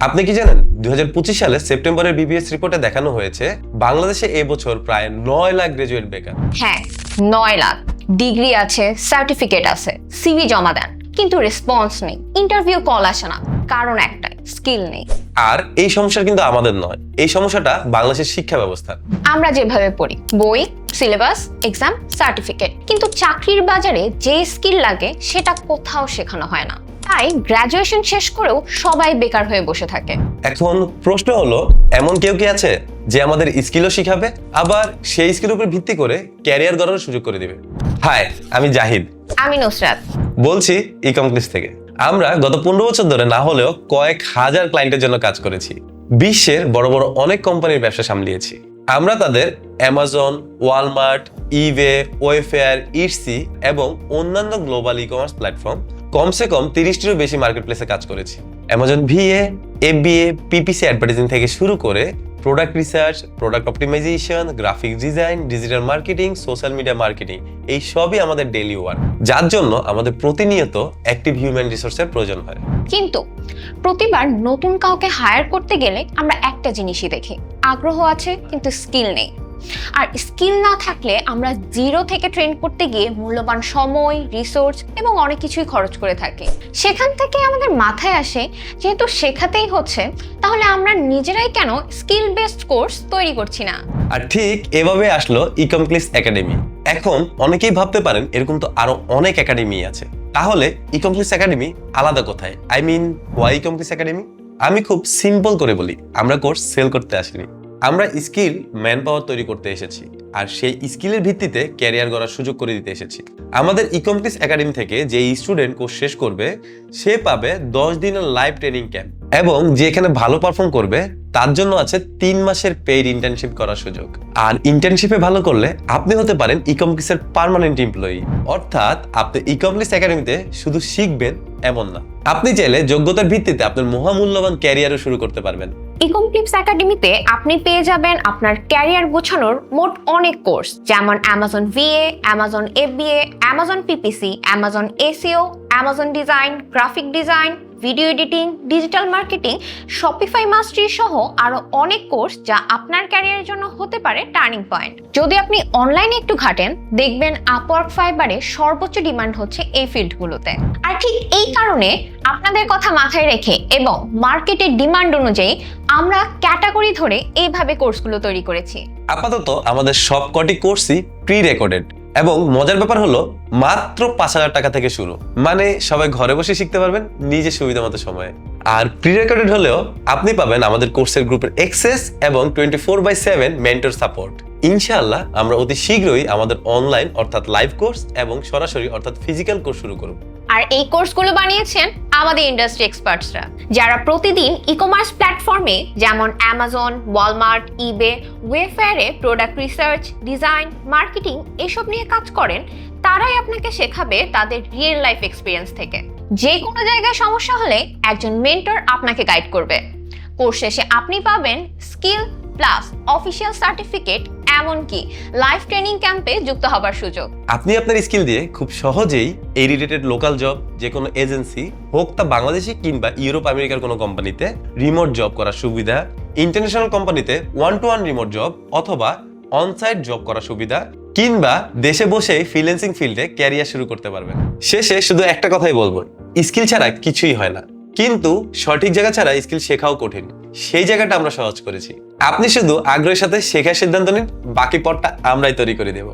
আপনি কি জানেন 2025 সালে সেপ্টেম্বরের বিবিএস রিপোর্টে দেখানো হয়েছে বাংলাদেশে এবছর প্রায় 9 লাখ গ্রাজুয়েট বেকার। হ্যাঁ, 9 লাখ। ডিগ্রি আছে, সার্টিফিকেট আছে, সিভি জমা দেন, কিন্তু রেসপন্স নেই, ইন্টারভিউ কল আসে না। কারণ একটাই, স্কিল নেই। আর এই সমস্যা কিন্তু আমাদের নয়, এই সমস্যাটা বাংলাদেশের শিক্ষা ব্যবস্থার। আমরা যেভাবে পড়ি, বই, সিলেবাস, এক্সাম, সার্টিফিকেট, কিন্তু চাকরির বাজারে যে স্কিল লাগে সেটা কোথাও শেখানো হয় না। তাই গ্রাজুয়েশন শেষ করেও সবাই বেকার হয়ে বসে থাকে। এখন প্রশ্ন হলো, এমন কেউ কি আছে যে আমাদের স্কিলও শিখাবে, আবার সেই স্কিলের উপর ভিত্তি করে ক্যারিয়ার গড়ার সুযোগ করে দিবে? হাই, আমি জাহিদ। আমি নুসরাত বলছি ইকমপ্লিস থেকে। আমরা গত 15 বছর ধরে না হলেও কয়েক হাজার ক্লায়েন্টের জন্য কাজ করেছি। বিশ্বের বড় বড় অনেক কোম্পানির ব্যবসা সামলিয়েছি। আমরা তাদের অ্যামাজন, ওয়ালমার্ট, ইবে, ওয়েফেয়ার, ইটসি এবং অন্যান্য গ্লোবাল ই কমার্স প্ল্যাটফর্ম কমসে কম 30টিরও বেশি মার্কেট প্লেসে কাজ করেছি। Amazon VA, FBA, PPC advertising থেকে শুরু করে product research, product optimisation, graphic design, digital marketing, social media marketing, এই সবই আমাদের ডেইলি ওয়ার্ক, যার জন্য আমাদের প্রতিনিয়ত অ্যাক্টিভ হিউম্যান রিসোর্সের প্রয়োজন হয়। কিন্তু প্রতিবার নতুন কাউকে হায়ার করতে গেলে আমরা একটা জিনিসই দেখি, আগ্রহ আছে কিন্তু স্কিল নেই। আর স্কিল না থাকলে আমরা জিরো থেকে ট্রেন করতে গিয়ে মূল্যবান সময়, রিসোর্স এবং অনেক কিছুই খরচ করে থাকি। সেখান থেকে আমাদের মাথায় আসে, যেহেতু শেখাতেই হচ্ছে, তাহলে আমরা নিজেরাই কেন স্কিল বেসড কোর্স তৈরি করছি না। আর ঠিক এভাবে আসলো ইকমপ্লিস একাডেমি। এখন অনেকেই ভাবতে পারেন এরকম তো আরো অনেক একাডেমি আছে, তাহলে ইকমপ্লিস একাডেমি আলাদা কোথায়? আই মিন, হোয়াই ইকমপ্লিস একাডেমি? আমি খুব সিম্পল করে বলি, আমরা কোর্স সেল করতে আসিনি, আমরা স্কিল ম্যান পাওয়ার তৈরি করতে এসেছি, আর সেই স্কিলের ভিত্তিতে ক্যারিয়ার গড়ার সুযোগ করে দিতে এসেছি। আমাদের ইকমপ্লিস একাডেমি থেকে যে স্টুডেন্ট কোর্স শেষ করবে সে পাবে 10 দিনের লাইভ ট্রেনিং ক্যাম্প, এবং যে এখানে ভালো পারফর্ম করবে তার জন্য আছে 3 মাসের পেইড ইন্টার্নশিপ করার সুযোগ। আর ইন্টার্নশিপে ভালো করলে আপনি হতে পারেন ইকমপ্লিসের পার্মানেন্ট এমপ্লয়ি। অর্থাৎ আপনি ইকমপ্লিস একাডেমিতে শুধু শিখবেন এমন না, আপনি চাইলে যোগ্যতার ভিত্তিতে আপনার মহামূল্যবান ক্যারিয়ারও শুরু করতে পারবেন। ইকমপ্লিস একাডেমিতে আপনি পেয়ে যাবেন আপনার ক্যারিয়ার গোছানোর মোট অনেক কোর্স, যেমন Amazon VA, Amazon FBA, Amazon PPC, Amazon SEO, Amazon design, graphic design, video editing, digital marketing, Shopify mastery সহ আরো অনেক কোর্স, যা আপনার ক্যারিয়ারের জন্য হতে পারে টার্নিং পয়েন্ট। যদি আপনি অনলাইনে একটু ঘাটেন, দেখবেন আপওয়ার্ক, ফাইবারে সর্বোচ্চ ডিমান্ড হচ্ছে এই ফিল্ডগুলোতে। আর ঠিক এই কারণে আপনাদের কথা মাথায় রেখে এবং মার্কেটের ডিমান্ড অনুযায়ী আমরা ক্যাটাগরি ধরে এইভাবে কোর্সগুলো তৈরি করেছি। আপাতত আমাদের সবকটি কোর্সই প্রি রেকর্ডেড, এবং মজার ব্যাপার হলো মাত্র 5,000 টাকা থেকে শুরু, মানে সবাই ঘরে বসে শিখতে পারবেন নিজের সুবিধা মতো সময়ে। আর প্রি রেকর্ডেড হলেও আপনি পাবেন আমাদের কোর্সের গ্রুপের অ্যাক্সেস এবং 24/7 মেন্টর সাপোর্ট। ইনশাআল্লাহ আমরা অতি শীঘ্রই আমাদের অনলাইন অর্থাৎ লাইভ কোর্স এবং সরাসরি অর্থাৎ ফিজিক্যাল কোর্স শুরু করব। আর এই কোর্সগুলো বানিয়েছেন আমাদের ইন্ডাস্ট্রি এক্সপার্টসরা, যারা প্রতিদিন ই কমার্স প্ল্যাটফর্মে যেমন অ্যামাজন, ওয়ালমার্ট, ইবে, ওয়েফেয়ারে প্রোডাক্ট রিসার্চ, ডিজাইন, মার্কেটিং এসব নিয়ে কাজ করেন। তারাই আপনাকে শেখাবে তাদের রিয়েল লাইফ এক্সপিরিয়েন্স থেকে। যে কোনো জায়গায় সমস্যা হলে একজন মেন্টর আপনাকে গাইড করবে। কোর্স শেষে আপনি পাবেন স্কিল প্লাস অফিসিয়াল সার্টিফিকেট, এমনকি লাইভ ট্রেনিং ক্যাম্পে যুক্ত হবার সুযোগ। আপনি আপনার স্কিল দিয়ে খুব সহজেই এই রিলেটেড লোকাল জব, যে কোনো এজেন্সি হোক তা বাংলাদেশি কিংবা ইউরোপ আমেরিকার কোনো কোম্পানিতে রিমোট জব করার সুবিধা, ইন্টারন্যাশনাল কোম্পানিতে 1-to-1 রিমোট জব অথবা অনসাইট জব করার সুবিধা, কিংবা দেশে বসে ফ্রিল্যান্সিং ফিল্ডে ক্যারিয়ার শুরু করতে পারবেন। শেষে শুধু একটা কথাই বলবো, স্কিল ছাড়া কিছুই হয় না, কিন্তু সঠিক জায়গা ছাড়া স্কিল শেখাও কঠিন। সেই জায়গাটা আমরা সহজ করেছি। আপনি শুধু আগ্রহের সাথে শেখার সিদ্ধান্ত নিন, বাকি পথটা আমরাই তৈরি করে দেব।